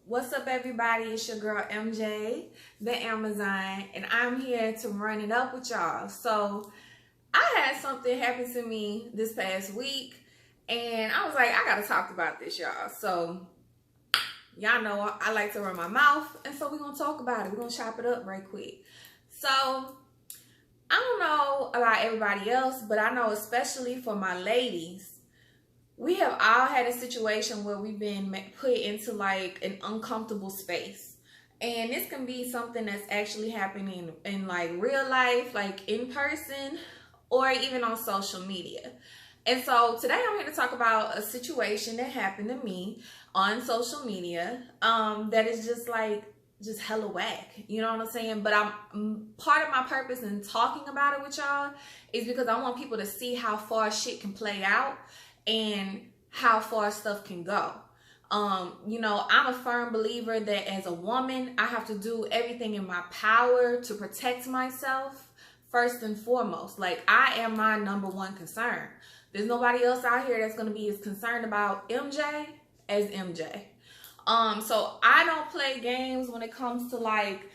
What's up, everybody? It's your girl MJ, the Amazon, and I'm here to run it up with y'all. So I had something happen to me this past week, and I was like, I gotta talk about this, y'all. So y'all know I like to run my mouth, and so we're gonna talk about it. We're gonna chop it up right quick. So I don't know about everybody else, but I know especially for my ladies, we have all had a situation where we've been put into like an uncomfortable space. And this can be something that's actually happening in like real life, like in person, or even on social media. And so today I'm here to talk about a situation that happened to me on social media that is just hella whack. You know what I'm saying? But I'm part of my purpose in talking about it with y'all is because I want people to see how far shit can play out and how far stuff can go. You know, I'm a firm believer that as a woman, I have to do everything in my power to protect myself first and foremost. Like, I am my number one concern. There's nobody else out here that's going to be as concerned about MJ as MJ. So I don't play games when it comes to like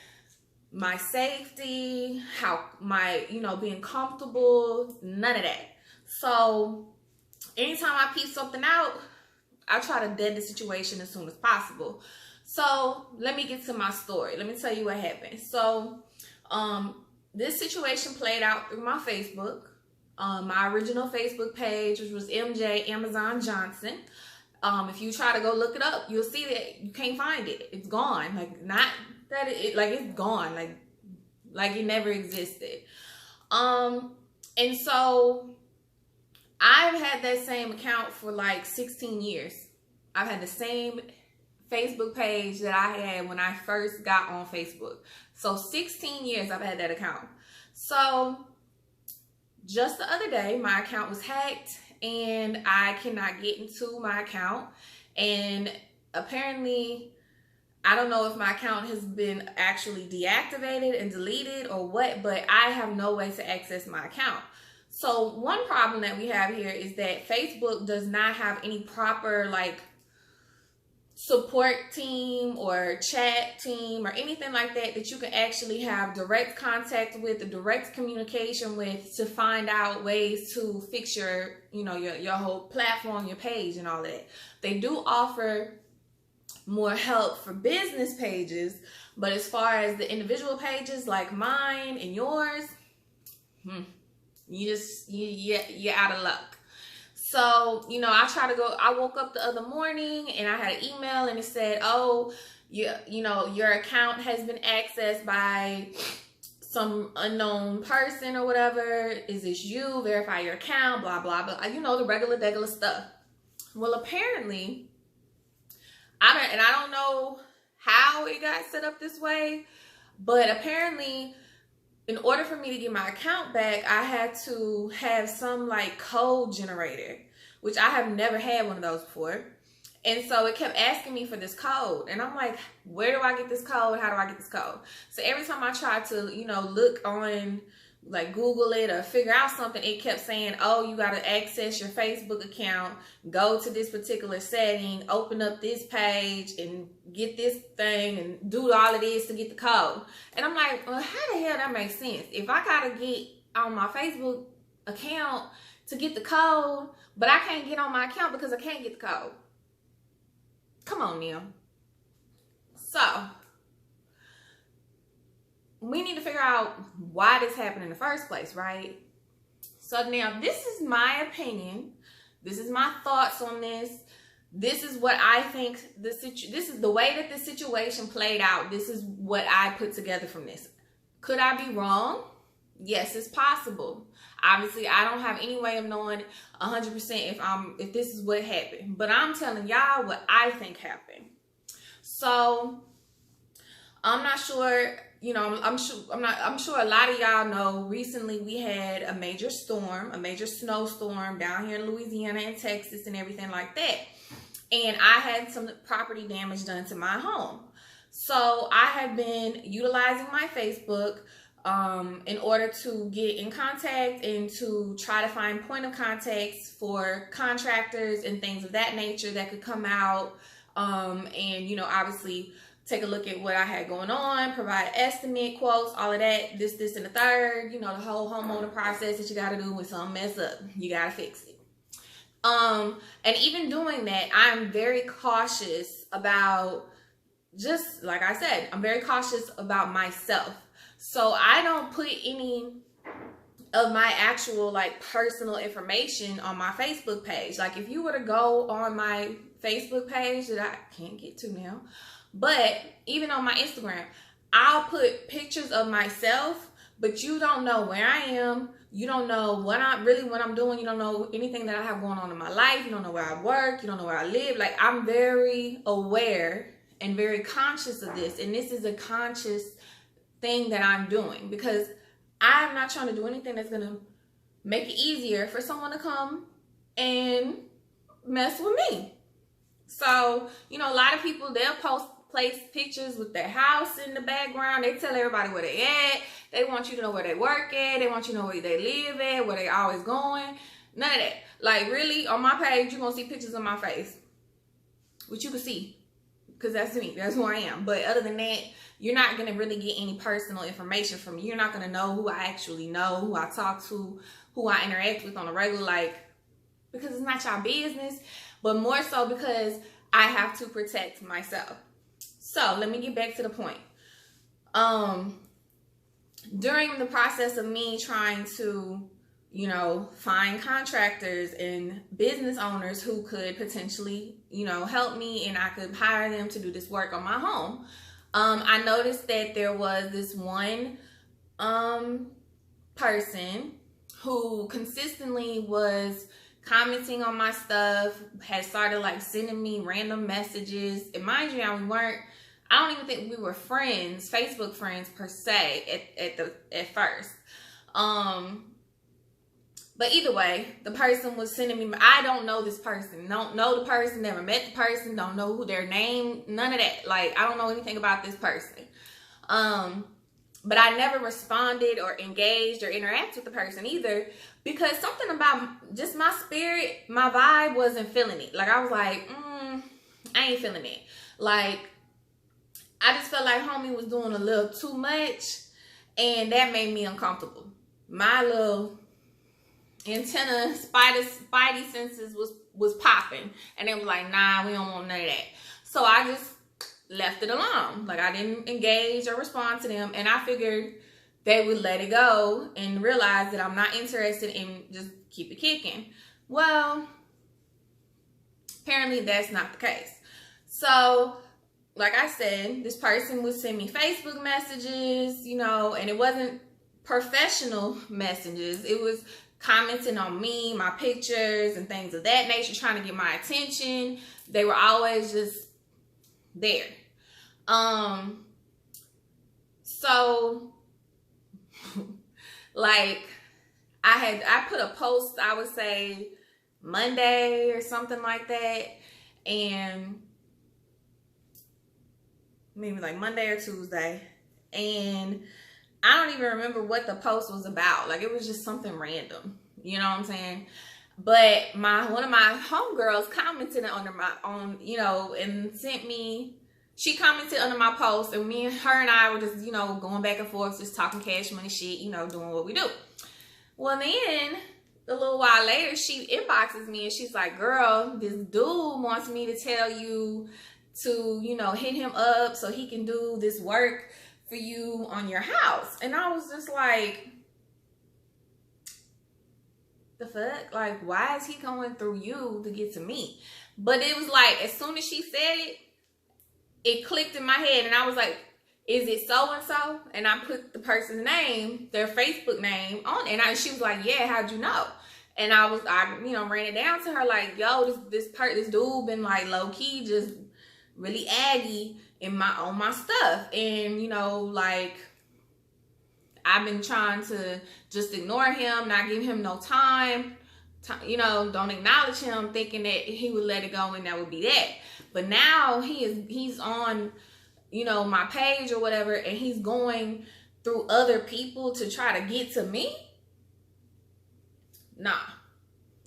my safety, how my, being comfortable, none of that. So anytime I piece something out, I try to dead the situation as soon as possible. So let me get to my story. Let me tell you what happened. So this situation played out through my Facebook. My original Facebook page, which was MJ Amazon Johnson. If you try to go look it up, you'll see that you can't find it. It's gone. Like, not that it's gone. Like it never existed. And so I've had that same account for like 16 years. I've had the same Facebook page that I had when I first got on Facebook. So 16 years I've had that account. So just the other day, my account was hacked and I cannot get into my account. And apparently, I don't know if my account has been actually deactivated and deleted or what, but I have no way to access my account. So one problem that we have here is that Facebook does not have any proper like support team or chat team or anything like that that you can actually have direct contact with, or direct communication with, to find out ways to fix your, your whole platform, your page and all that. They do offer more help for business pages, but as far as the individual pages like mine and yours, you're out of luck. So, I woke up the other morning and I had an email and it said, oh, your account has been accessed by some unknown person or whatever. Is this you? Verify your account, blah, blah, blah. The regular stuff. Well, apparently, I don't know how it got set up this way, but apparently, in order for me to get my account back, I had to have some like code generator, which I have never had one of those before. And so it kept asking me for this code. And I'm like, where do I get this code? How do I get this code? So every time I tried to, look on like Google it or figure out something, it kept saying, oh, you got to access your Facebook account, go to this particular setting, open up this page and get this thing and do all of this to get the code. And I'm like, well, how the hell that makes sense? If I got to get on my Facebook account to get the code, but I can't get on my account because I can't get the code. Come on, Neil. So we need to figure out why this happened in the first place, right? So now this is my opinion. This is my thoughts on this. This is what I think this is the way that the situation played out. This is what I put together from this. Could I be wrong? Yes, it's possible. Obviously, I don't have any way of knowing 100% if this is what happened, but I'm telling y'all what I think happened. So I'm not sure. I'm sure a lot of y'all know recently we had a major snowstorm down here in Louisiana and Texas and everything like that. And I had some property damage done to my home. So I have been utilizing my Facebook in order to get in contact and to try to find point of contacts for contractors and things of that nature that could come out And, you know, obviously take a look at what I had going on, provide estimate, quotes, all of that, this, and the third, you know, the whole homeowner process that you got to do when something mess up. You got to fix it. And even doing that, I'm very cautious about, just like I said, I'm very cautious about myself. So I don't put any of my actual like personal information on my Facebook page. Like if you were to go on my Facebook page that I can't get to now, but even on my Instagram, I'll put pictures of myself, but you don't know where I am. You don't know what I'm doing. You don't know anything that I have going on in my life. You don't know where I work. You don't know where I live. Like I'm very aware and very conscious of this. And this is a conscious thing that I'm doing because I'm not trying to do anything that's going to make it easier for someone to come and mess with me. So, you know, a lot of people, they'll place pictures with their house in the background. They tell everybody where they at. They want you to know where they work at. They want you to know where they live at, where they always going. None of that. Like, really, on my page, you're going to see pictures of my face, which you can see because that's me. That's who I am. But other than that, you're not going to really get any personal information from me. You're not going to know who I actually know, who I talk to, who I interact with on a regular, like, because it's not y'all business, but more so because I have to protect myself. So let me get back to the point. During the process of me trying to, you know, find contractors and business owners who could potentially, you know, help me and I could hire them to do this work on my home, I noticed that there was this one person who consistently was commenting on my stuff, had started like sending me random messages. And mind you, I don't even think we were friends, Facebook friends per se at first. But either way, the person was sending me, I don't know this person, don't know the person, never met the person, don't know who their name, none of that. Like, I don't know anything about this person. But I never responded or engaged or interacted with the person either because something about just my spirit, my vibe wasn't feeling it. Like, I was like, I ain't feeling it. Like, I just felt like homie was doing a little too much and that made me uncomfortable. My little antenna, spidey senses was popping and they was like, nah, we don't want none of that. So I just left it alone. Like, I didn't engage or respond to them, and I figured they would let it go and realize that I'm not interested in just keep it kicking. Well, apparently that's not the case. So, like I said, this person would send me Facebook messages, you know, and it wasn't professional messages. It was commenting on me, my pictures, and things of that nature, trying to get my attention. They were always just there. So like I put a post, I would say Monday or something like that, and maybe like Monday or Tuesday, and I don't even remember what the post was about. Like, it was just something random, you know what I'm saying? But one of my homegirls commented you know, and sent me, she commented under my post, and her and I were just, you know, going back and forth, just talking cash money shit, you know, doing what we do. Well, then a little while later, she inboxes me and she's like, girl, this dude wants me to tell you to, you know, hit him up so he can do this work for you on your house. And I was just like, the fuck? Like, why is he going through you to get to me? But it was like, as soon as she said it, it clicked in my head, and I was like, is it so-and-so? And I put the person's name, their Facebook name on it, and she was like, yeah, how'd you know? And I you know, ran it down to her like, yo, this dude been like low-key just really aggy on my stuff. And, you know, like, I've been trying to just ignore him, not give him no time, you know, don't acknowledge him, thinking that he would let it go and that would be that. But now he's on, you know, my page or whatever, and he's going through other people to try to get to me. Nah,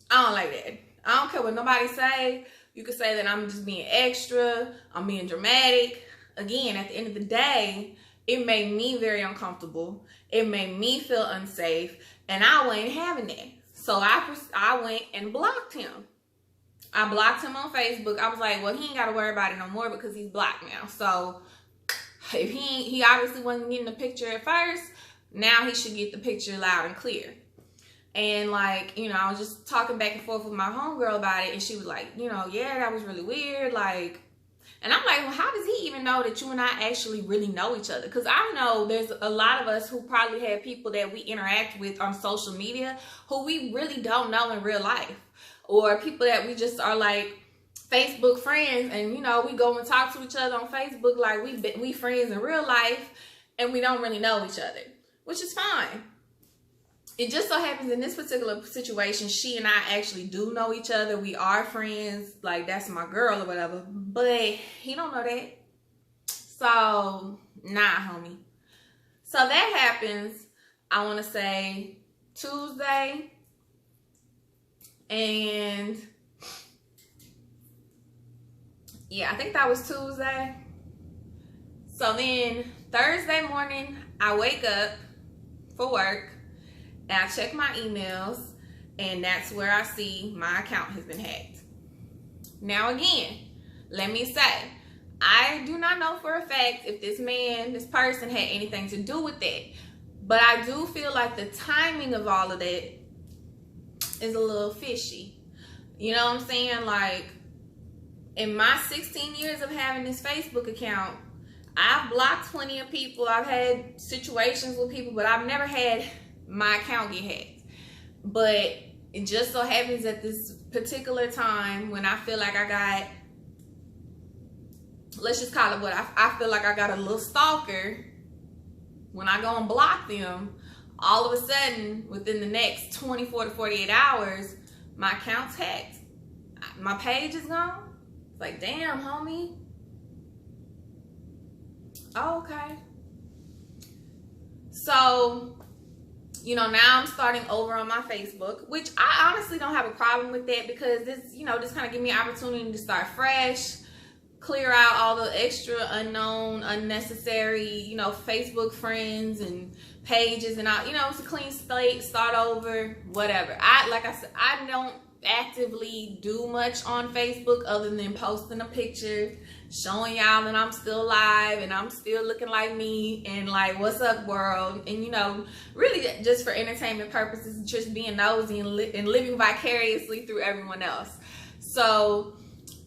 I don't like that. I don't care what nobody say. You could say that I'm just being extra, I'm being dramatic. Again, at the end of the day, it made me very uncomfortable. It made me feel unsafe, and I wasn't having that. So I went and blocked him. I blocked him on Facebook. I was like, well, he ain't got to worry about it no more because he's blocked now. So if he obviously wasn't getting the picture at first, now he should get the picture loud and clear. And like, you know, I was just talking back and forth with my homegirl about it, and she was like, you know, yeah, that was really weird. Like, and I'm like, well, how does he even know that you and I actually really know each other? Because I know there's a lot of us who probably have people that we interact with on social media who we really don't know in real life. Or people that we just are like Facebook friends, and, you know, we go and talk to each other on Facebook like we friends in real life, and we don't really know each other, which is fine. It just so happens in this particular situation, she and I actually do know each other. We are friends. Like, that's my girl or whatever. But he don't know that. So, nah, homie. So that happens, I want to say, Tuesday. And, yeah, I think that was Tuesday. So then, Thursday morning, I wake up for work. And I check my emails, and that's where I see my account has been hacked. Now again, let me say, I do not know for a fact if this person had anything to do with that. But I do feel like the timing of all of that is a little fishy. You know what I'm saying? Like, in my 16 years of having this Facebook account, I've blocked plenty of people. I've had situations with people, but I've never had my account get hacked. But it just so happens at this particular time when I feel like I got, let's just call it what I feel like I got a little stalker. When I go and block them, all of a sudden within the next 24 to 48 hours, my account's hacked. My page is gone. It's like, damn, homie. Oh, okay. So, you know, now I'm starting over on my Facebook, which I honestly don't have a problem with that, because this, you know, this kind of give me an opportunity to start fresh, clear out all the extra unknown, unnecessary, you know, Facebook friends and pages and all, you know, it's a clean slate, start over, whatever. Like I said, I don't actively do much on Facebook other than posting a picture, showing y'all that I'm still alive and I'm still looking like me, and like, what's up, world? And, you know, really just for entertainment purposes, just being nosy and living vicariously through everyone else. So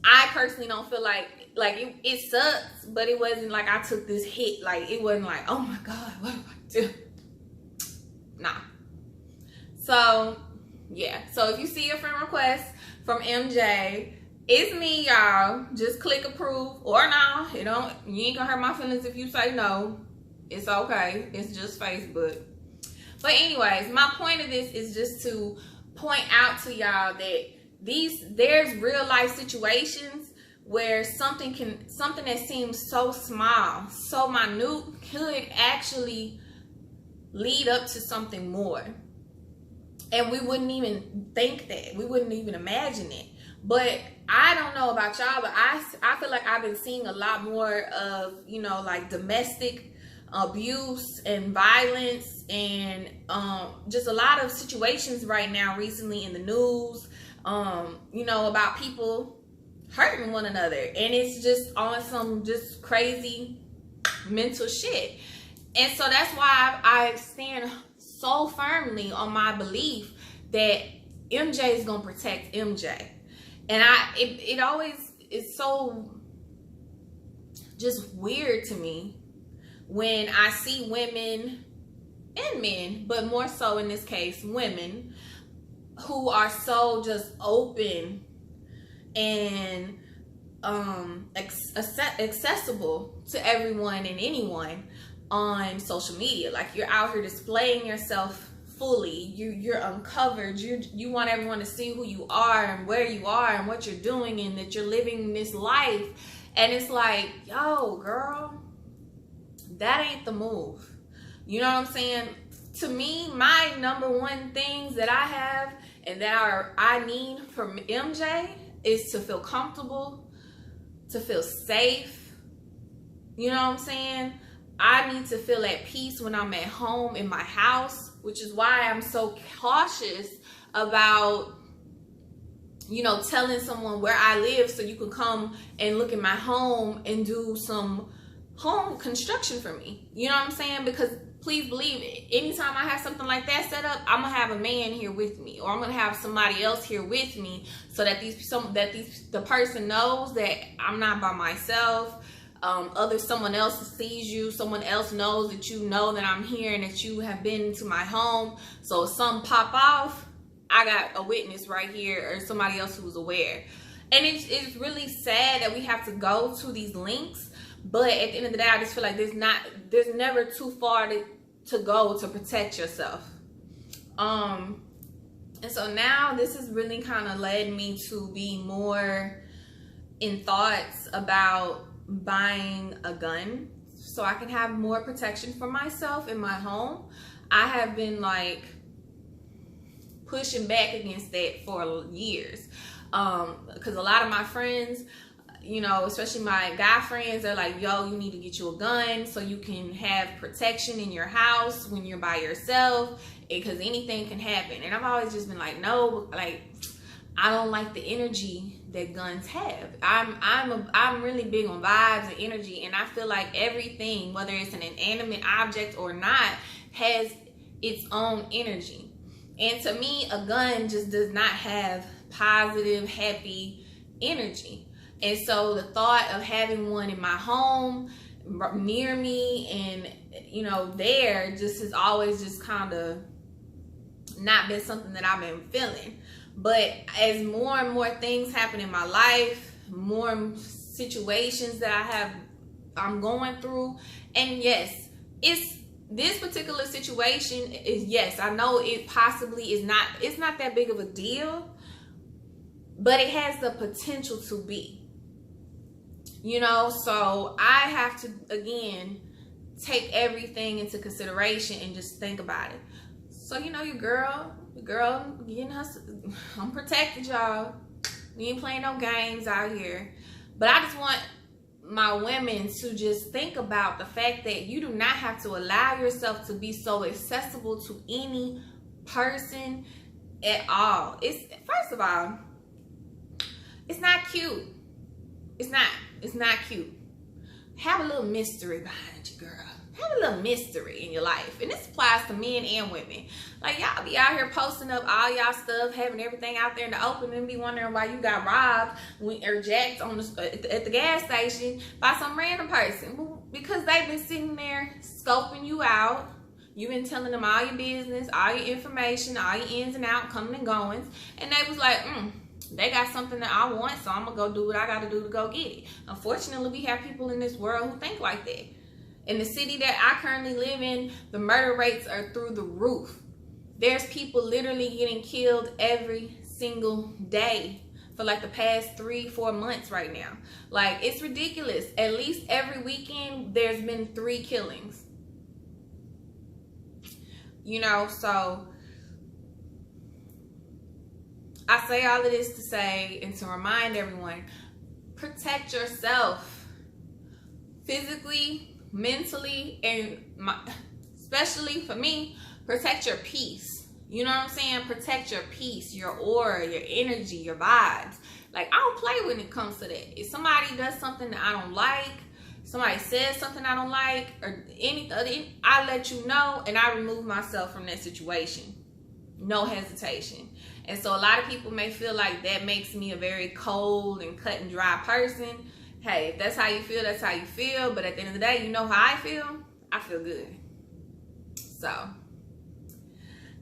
I personally don't feel like it sucks, but it wasn't like I took this hit. Like, it wasn't like, oh my God, what do I do? Nah. So yeah, so if you see a friend request from MJ, it's me, y'all. Just click approve, or no, you ain't gonna hurt my feelings if you say no. It's okay. It's just Facebook. But anyways, my point of this is just to point out to y'all that there's real life situations where something that seems so small, so minute, could actually lead up to something more. And we wouldn't even think that. We wouldn't even imagine it. But I don't know about y'all, but I feel like I've been seeing a lot more of, you know, like domestic abuse and violence, and just a lot of situations right now recently in the news, you know, about people hurting one another. And it's just on some just crazy mental shit. And so that's why I stand so firmly on my belief that MJ is gonna protect MJ. And it always is so just weird to me when I see women and men, but more so in this case, women, who are so just open and accessible to everyone and anyone on social media. Like, you're out here displaying yourself fully. You're uncovered. You want everyone to see who you are and where you are and what you're doing, and that you're living this life. And it's like, yo, girl, that ain't the move. You know what I'm saying? To me, my number one things that I have and that I need from MJ is to feel comfortable, to feel safe. You know what I'm saying? I need to feel at peace when I'm at home in my house, which is why I'm so cautious about, you know, telling someone where I live so you can come and look at my home and do some home construction for me. You know what I'm saying? Because please believe it, anytime I have something like that set up, I'm gonna have a man here with me, or I'm gonna have somebody else here with me, so that the person knows that I'm not by myself. Someone else sees you, someone else knows that you know that I'm here and that you have been to my home. So if something pop off, I got a witness right here, or somebody else who's aware. And it's really sad that we have to go to these links, but at the end of the day, I just feel like there's never too far to go to protect yourself. And so now this has really kind of led me to be more in thoughts about buying a gun so I can have more protection for myself in my home. I have been like pushing back against that for years, because a lot of my friends, you know, especially my guy friends, they're like, yo, you need to get you a gun so you can have protection in your house when you're by yourself, because anything can happen. And I've always just been like, no, like, I don't like the energy that guns have. I'm really big on vibes and energy, and I feel like everything, whether it's an inanimate object or not, has its own energy. And to me, a gun just does not have positive, happy energy. And so the thought of having one in my home, near me, and, you know, there just has always just kind of not been something that I've been feeling. But as more and more things happen in my life, more situations that I'm going through, and yes, this particular situation is, yes, I know it possibly is not, it's not that big of a deal, but it has the potential to be, you know. So I have to, again, take everything into consideration and just think about it. So, you know, your girl getting her, I'm protected, y'all. We ain't playing no games out here. But I just want my women to just think about the fact that you do not have to allow yourself to be so accessible to any person at all. First of all, it's not cute. It's not cute. Have a little mystery behind you, girl. Have a little mystery in your life. And this applies to men and women. Like, y'all be out here posting up all y'all stuff, having everything out there in the open, and be wondering why you got robbed or jacked at the gas station by some random person. Well, because they've been sitting there scoping you out. You've been telling them all your business, all your information, all your ins and outs, coming and goings. And they was like, they got something that I want, so I'm going to go do what I got to do to go get it. Unfortunately, we have people in this world who think like that. In the city that I currently live in, the murder rates are through the roof. There's people literally getting killed every single day for like the past 3-4 months right now. Like, it's ridiculous. At least every weekend, there's been 3 killings. You know, so I say all of this to say and to remind everyone, protect yourself physically, mentally, and especially for me, protect your peace. You know what I'm saying? Protect your peace, your aura, your energy, your vibes. Like, I don't play when it comes to that. If somebody does something that I don't like, somebody says something I don't like, or anything, I let you know, and I remove myself from that situation. No hesitation. And so a lot of people may feel like that makes me a very cold and cut and dry person. Hey, if that's how you feel, that's how you feel. But at the end of the day, you know how I feel? I feel good. So,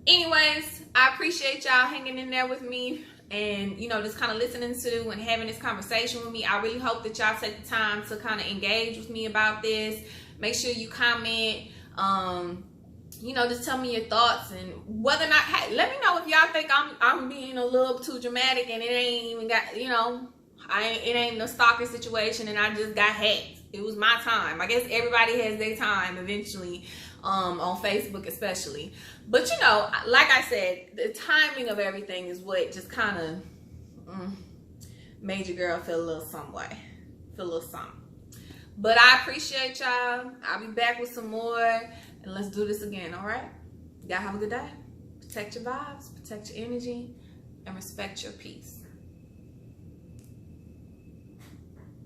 anyways, I appreciate y'all hanging in there with me and, you know, just kind of listening to and having this conversation with me. I really hope that y'all take the time to kind of engage with me about this. Make sure you comment. You know, just tell me your thoughts, and whether or not, hey, let me know if y'all think I'm being a little too dramatic and it ain't even got, you know, it ain't no stalker situation and I just got hacked. It was my time. I guess everybody has their time eventually, on Facebook especially. But, you know, like I said, the timing of everything is what just kind of made your girl feel a little some way. Feel a little something. But I appreciate y'all. I'll be back with some more. And let's do this again, all right? Y'all have a good day. Protect your vibes, protect your energy, and respect your peace.